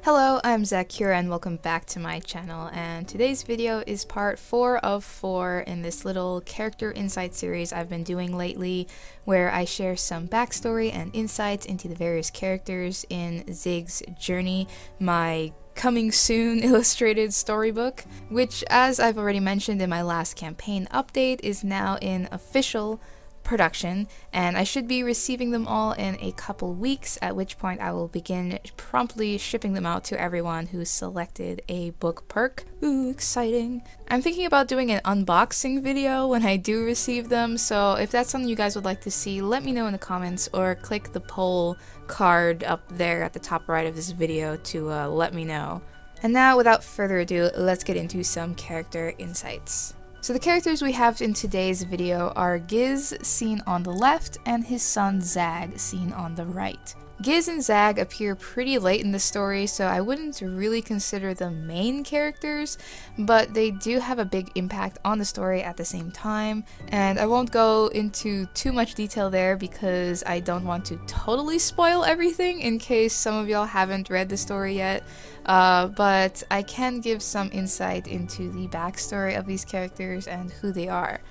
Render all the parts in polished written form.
Hello, I'm Zaccura and welcome back to my channel, and today's video is part 4 of 4 in this little character insight series I've been doing lately, where I share some backstory and insights into the various characters in Zig's Journey, my coming soon illustrated storybook, which, as I've already mentioned in my last campaign update, is now in official production, and I should be receiving them all in a couple weeks, at which point I will begin promptly shipping them out to everyone who selected a book perk. Ooh, exciting. I'm thinking about doing an unboxing video when I do receive them, so if that's something you guys would like to see, let me know in the comments or click the poll card up there at the top right of this video to let me know. And now, without further ado, let's get into some character insights. So the characters we have in today's video are Giz, seen on the left, and his son Zag, seen on the right. Giz and Zag appear pretty late in the story, so I wouldn't really consider them main characters, but they do have a big impact on the story at the same time, and I won't go into too much detail there because I don't want to totally spoil everything in case some of y'all haven't read the story yet, but I can give some insight into the backstory of these characters and who they are.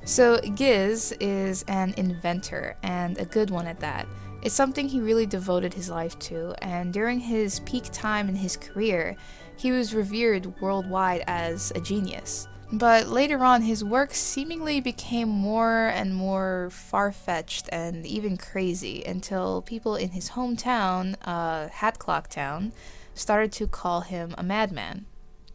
So Giz is an inventor, and a good one at that. It's something he really devoted his life to, and during his peak time in his career, he was revered worldwide as a genius. But later on, his work seemingly became more and more far-fetched and even crazy until people in his hometown, Hat Clock Town, started to call him a madman.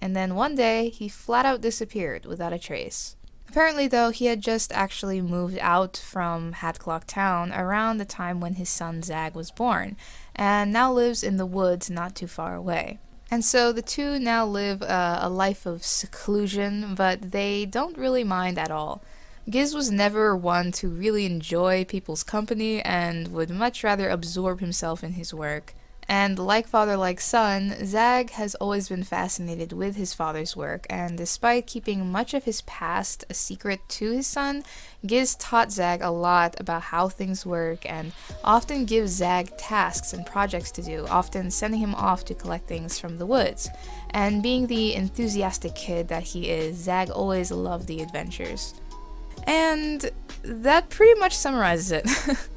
And then one day, he flat out disappeared without a trace. Apparently, though, he had just actually moved out from Hat Clock Town around the time when his son Zag was born, and now lives in the woods not too far away. And so the two now live a life of seclusion, but they don't really mind at all. Giz was never one to really enjoy people's company and would much rather absorb himself in his work. And like father, like son, Zag has always been fascinated with his father's work, and despite keeping much of his past a secret to his son, Giz taught Zag a lot about how things work and often gives Zag tasks and projects to do, often sending him off to collect things from the woods. And being the enthusiastic kid that he is, Zag always loved the adventures. And that pretty much summarizes it.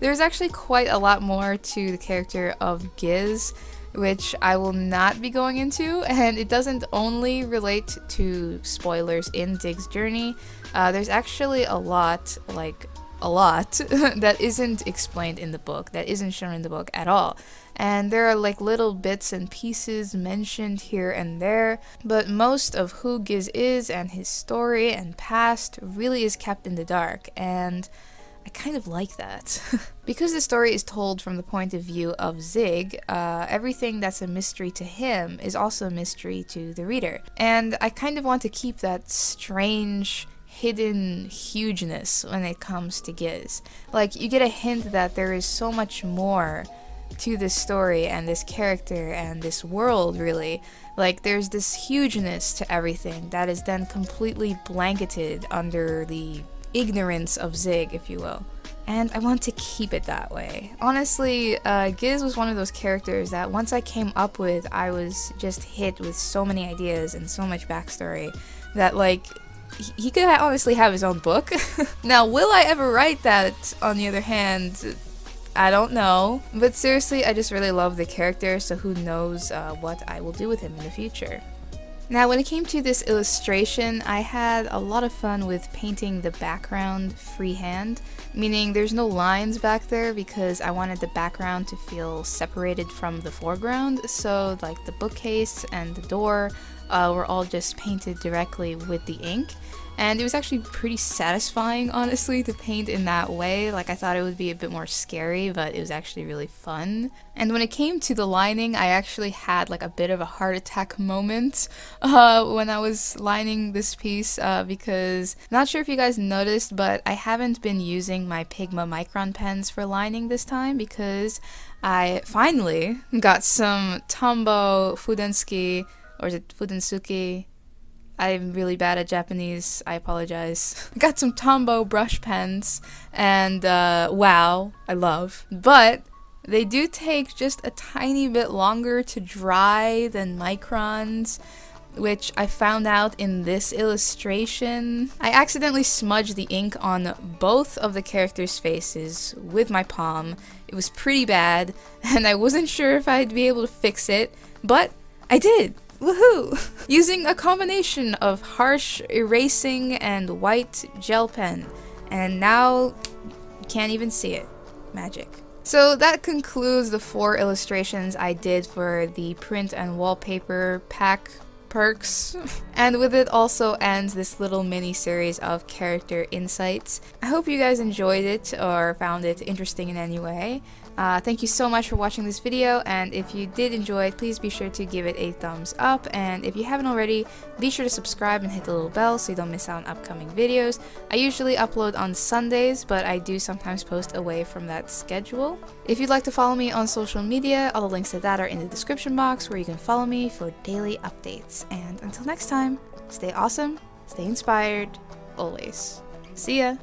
There's actually quite a lot more to the character of Giz, which I will not be going into, and it doesn't only relate to spoilers in Zig's Journey. There's actually a lot that isn't explained in the book, that isn't shown in the book at all. And there are like little bits and pieces mentioned here and there, but most of who Giz is and his story and past really is kept in the dark, and I kind of like that. Because the story is told from the point of view of Zig, everything that's a mystery to him is also a mystery to the reader. And I kind of want to keep that strange, hidden hugeness when it comes to Giz. Like, you get a hint that there is so much more to this story and this character and this world, really. Like, there's this hugeness to everything that is then completely blanketed under the ignorance of Zig, if you will. And I want to keep it that way. Honestly, Giz was one of those characters that once I came up with, I was just hit with so many ideas and so much backstory that, like, he could honestly have his own book. Now, will I ever write that, on the other hand? I don't know. But seriously, I just really love the character, so who knows what I will do with him in the future. Now, when it came to this illustration, I had a lot of fun with painting the background freehand, meaning there's no lines back there because I wanted the background to feel separated from the foreground, so like the bookcase and the door were all just painted directly with the ink. And it was actually pretty satisfying, honestly, to paint in that way. Like, I thought it would be a bit more scary, but it was actually really fun. And when it came to the lining, I actually had like a bit of a heart attack moment when I was lining this piece because, not sure if you guys noticed, but I haven't been using my Pigma Micron pens for lining this time because I finally got some Tombow Fudensuki, or is it Fudensuki? I'm really bad at Japanese, I apologize. I got some Tombow brush pens, and wow, I love. But They do take just a tiny bit longer to dry than microns, which I found out in this illustration. I accidentally smudged the ink on both of the characters' faces with my palm. It was pretty bad, and I wasn't sure if I'd be able to fix it, but I did! Woohoo! Using a combination of harsh erasing and white gel pen, and now you can't even see it. Magic. So that concludes the 4 illustrations I did for the print and wallpaper pack perks, and with it also ends this little mini series of character insights. I hope you guys enjoyed it or found it interesting in any way. Thank you so much for watching this video, and if you did enjoy it, please be sure to give it a thumbs up, and if you haven't already, be sure to subscribe and hit the little bell so you don't miss out on upcoming videos. I usually upload on Sundays, but I do sometimes post away from that schedule. If you'd like to follow me on social media, all the links to that are in the description box where you can follow me for daily updates. And until next time, stay awesome, stay inspired, always. See ya!